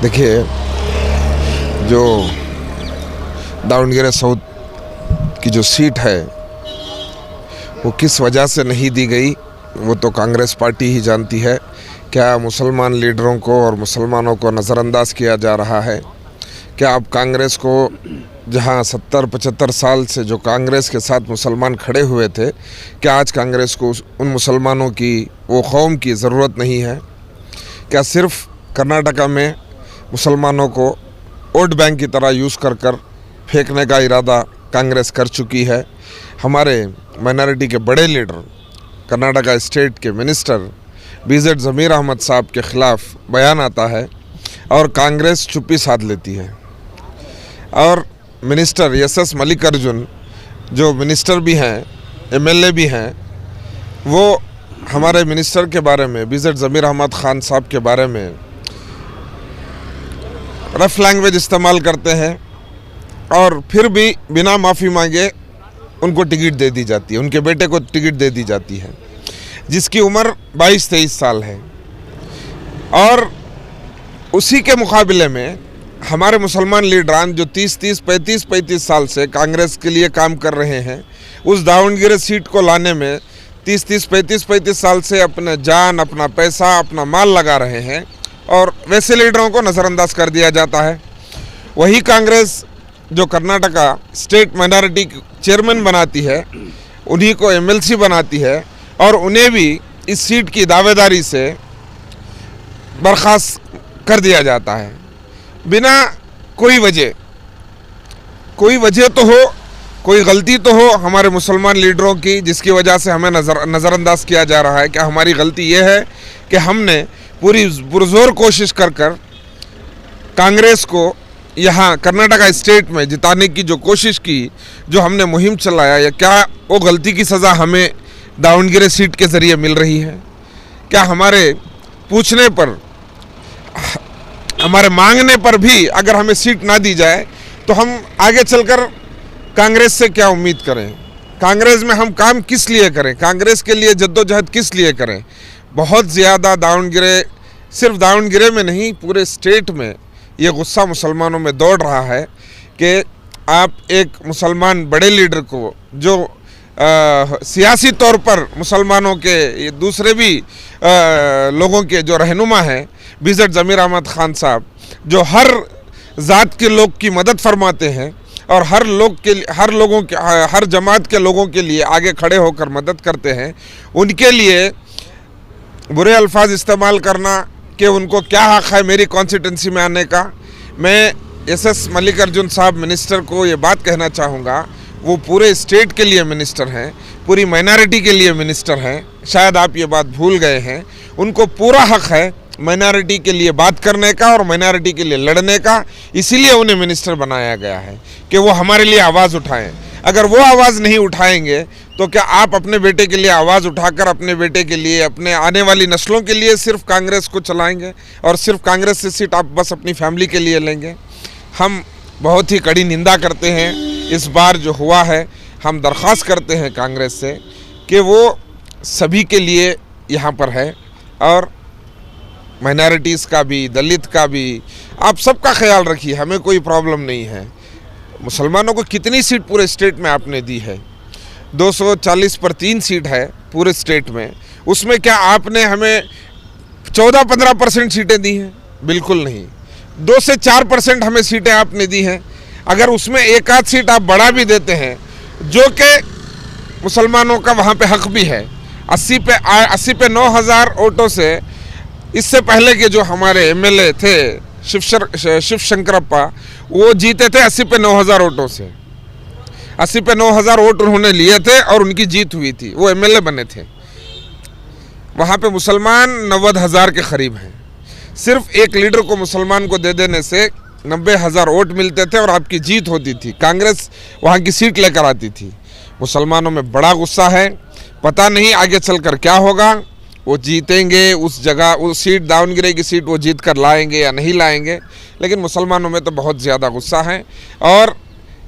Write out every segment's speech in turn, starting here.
देखिए, जो दावणगेरे साउथ की जो सीट है वो किस वजह से नहीं दी गई वो तो कांग्रेस पार्टी ही जानती है। क्या मुसलमान लीडरों को और मुसलमानों को नज़रअंदाज किया जा रहा है? क्या अब कांग्रेस को, जहां 70-75 साल से जो कांग्रेस के साथ मुसलमान खड़े हुए थे, क्या आज कांग्रेस को उन मुसलमानों की, वो कौम की ज़रूरत नहीं है? क्या सिर्फ कर्नाटका में मुसलमानों को वोट बैंक की तरह यूज़ कर कर फेंकने का इरादा कांग्रेस कर चुकी है? हमारे माइनॉरिटी के बड़े लीडर, कर्नाटका स्टेट के मिनिस्टर BZ ज़मीर अहमद साहब के ख़िलाफ़ बयान आता है और कांग्रेस चुप्पी साध लेती है। और मिनिस्टर SS मल्लिकार्जुन, जो मिनिस्टर भी हैं, MLA भी हैं, वो हमारे मिनिस्टर के बारे में, BZ ज़मीर अहमद खान साहब के बारे में रफ लैंग्वेज इस्तेमाल करते हैं और फिर भी बिना माफ़ी मांगे उनको टिकट दे दी जाती है, उनके बेटे को टिकट दे दी जाती है, जिसकी उम्र 22-23 साल है। और उसी के मुकाबले में हमारे मुसलमान लीडरान जो 30-30, 35-35 साल से कांग्रेस के लिए काम कर रहे हैं, उस दावणगेरे सीट को लाने में 30-30, 35-35 साल से अपने जान, अपना पैसा, अपना माल लगा रहे हैं और वैसे लीडरों को नज़रअंदाज कर दिया जाता है। वही कांग्रेस जो कर्नाटका स्टेट माइनॉरिटी चेयरमैन बनाती है, उन्हीं को MLC बनाती है और उन्हें भी इस सीट की दावेदारी से बर्खास्त कर दिया जाता है बिना कोई वजह। कोई वजह तो हो, कोई गलती तो हो हमारे मुसलमान लीडरों की, जिसकी वजह से हमें नज़रअंदाज किया जा रहा है। क्या हमारी गलती ये है कि हमने पूरी पुरजोर कोशिश कर कर कांग्रेस को यहाँ कर्नाटका स्टेट में जिताने की जो कोशिश की, जो हमने मुहिम चलाया, या क्या वो गलती की सज़ा हमें दावणगेरे सीट के ज़रिए मिल रही है? क्या हमारे पूछने पर, हमारे मांगने पर भी अगर हमें सीट ना दी जाए तो हम आगे चलकर कांग्रेस से क्या उम्मीद करें? कांग्रेस में हम काम किस लिए करें? कांग्रेस के लिए जद्दोजहद किस लिए करें? बहुत ज़्यादा दावणगेरे, सिर्फ दावणगेरे में नहीं, पूरे स्टेट में ये गुस्सा मुसलमानों में दौड़ रहा है कि आप एक मुसलमान बड़े लीडर को, जो सियासी तौर पर मुसलमानों के, दूसरे भी लोगों के जो रहनुमा हैं, BZ ज़मीर अहमद खान साहब, जो हर ज़ात के लोग की मदद फरमाते हैं और हर लोगों के, हर जमात के लोगों के लिए आगे खड़े होकर मदद करते हैं, उनके लिए बुरे अल्फाज इस्तेमाल करना कि उनको क्या हक़ है मेरी कॉन्स्टिट्यूंसी में आने का। मैं SS मल्लिकार्जुन साहब मिनिस्टर को ये बात कहना चाहूँगा, वो पूरे स्टेट के लिए मिनिस्टर हैं, पूरी माइनॉरिटी के लिए मिनिस्टर हैं। शायद आप ये बात भूल गए हैं। उनको पूरा हक़ है माइनॉरिटी के लिए बात करने का और माइनॉरिटी के लिए लड़ने का, इसीलिए उन्हें मिनिस्टर बनाया गया है कि वो हमारे लिए आवाज़ उठाएं। अगर वो आवाज़ नहीं उठाएंगे तो क्या आप अपने बेटे के लिए आवाज़ उठाकर अपने बेटे के लिए, अपने आने वाली नस्लों के लिए सिर्फ कांग्रेस को चलाएंगे और सिर्फ कांग्रेस से सीट आप बस अपनी फैमिली के लिए लेंगे? हम बहुत ही कड़ी निंदा करते हैं इस बार जो हुआ है। हम दरख्वास्त करते हैं कांग्रेस से कि वो सभी के लिए यहाँ पर है और माइनॉरिटीज़ का भी, दलित का भी, आप सबका ख्याल रखिए, हमें कोई प्रॉब्लम नहीं है। मुसलमानों को कितनी सीट पूरे स्टेट में आपने दी है? 240 पर 3 सीट है पूरे स्टेट में। उसमें क्या आपने हमें 14-15% सीटें दी हैं? बिल्कुल नहीं। 2 से 4% हमें सीटें आपने दी हैं। अगर उसमें एक आध सीट आप बढ़ा भी देते हैं, जो कि मुसलमानों का वहाँ पे हक भी है, 80 पे 9,000 वोटों से, इससे पहले के जो हमारे MLA थे शिव शंकरप्पा, वो जीते थे 80 पे 9,000 वोटों से। 80 पे 9,000 वोट उन्होंने लिए थे और उनकी जीत हुई थी, वो MLA बने थे। वहाँ पे मुसलमान 90,000 के करीब हैं। सिर्फ एक लीडर को मुसलमान को दे देने से 90,000 वोट मिलते थे और आपकी जीत होती थी, कांग्रेस वहाँ की सीट लेकर आती थी। मुसलमानों में बड़ा गुस्सा है, पता नहीं आगे चलकर क्या होगा। वो जीतेंगे उस जगह, उस सीट, दावणगेरे की सीट वो जीत कर लाएंगे या नहीं लाएंगे, लेकिन मुसलमानों में तो बहुत ज़्यादा गुस्सा है और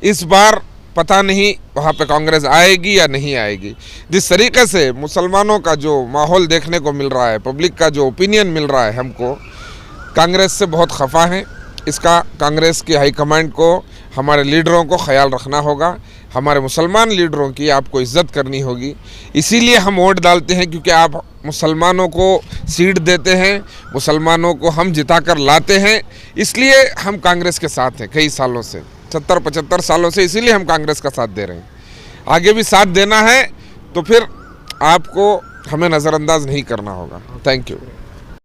इस बार पता नहीं वहाँ पे कांग्रेस आएगी या नहीं आएगी। जिस तरीके से मुसलमानों का जो माहौल देखने को मिल रहा है, पब्लिक का जो ओपिनियन मिल रहा है हमको, कांग्रेस से बहुत खफा हैं। इसका कांग्रेस की हाईकमांड को, हमारे लीडरों को ख्याल रखना होगा। हमारे मुसलमान लीडरों की आपको इज्जत करनी होगी। इसीलिए हम वोट डालते हैं, क्योंकि आप मुसलमानों को सीट देते हैं, मुसलमानों को हम जिताकर लाते हैं। इसलिए हम कांग्रेस के साथ हैं कई सालों से, 70-75 सालों से। इसीलिए हम कांग्रेस का साथ दे रहे हैं। आगे भी साथ देना है तो फिर आपको हमें नज़रअंदाज नहीं करना होगा। Thank you.